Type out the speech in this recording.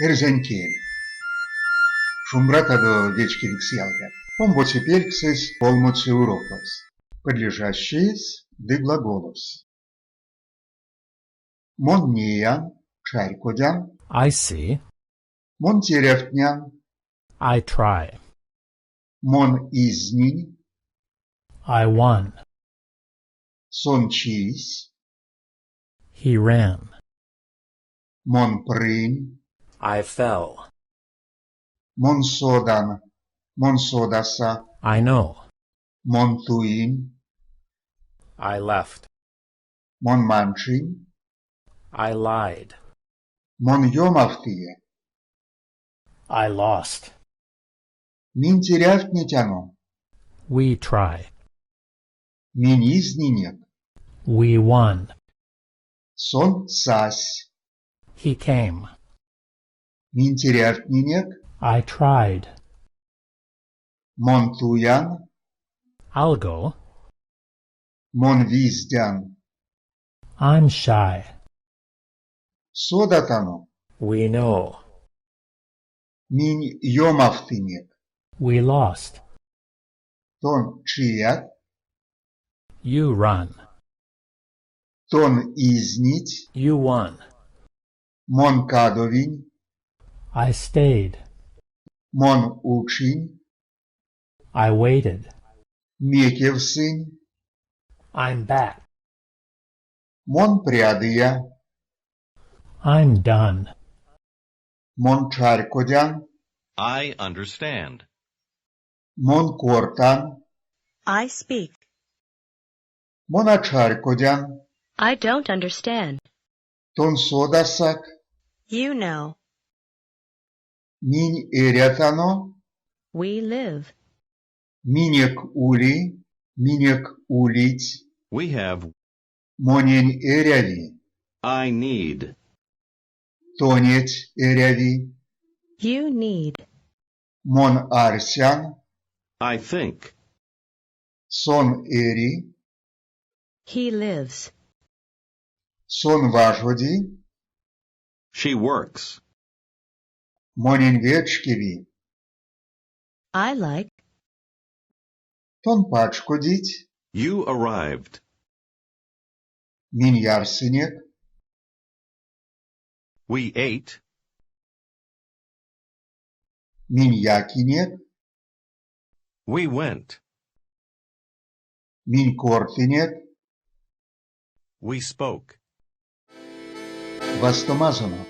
Erzenkin. Шумбратадо вечкирик сялга. Он боцепельксес полмоце урокос. Подлежащиес де глаголос. Мон неян, чарькодян, I see. мон терефтнян, I try. мон изнинь, I won. сон чись, He ran. мон прынь, I fell. мон содан, мон содаса, I know. мон туин, I left. мон манчин, I lied. мон йомавтие, I lost. мин терефтнетяно, We tried. мин изнинек, We won. сон сась, He came. мин терефтнинек, I tried. мон туян, I'll go. мон виздян, I'm shy. содатано, We know. мин йомавтинек, We lost. тон чият, You run. тон изнить, You won. мон кадовинь, I stayed. мон учинь, I waited. мекевсынь, I'm back. мон прядыя, I'm done. мон чарькодян, I understand. мон кортан, I speak. мон ачарькодян, I don't understand. тон содасак, You know. минь эрятано, We live. минек ули, минек улить, We have. монень эряви, I need. тонеть эряви, You need. мон арсян, I think. сон эри, He lives. сон важоди, She works. монень вечкеви, I like. тон пачкодить, You arrived. минь ярсынек, We ate. минь якинек, We went. минь кортынек, We spoke. вастомазонок.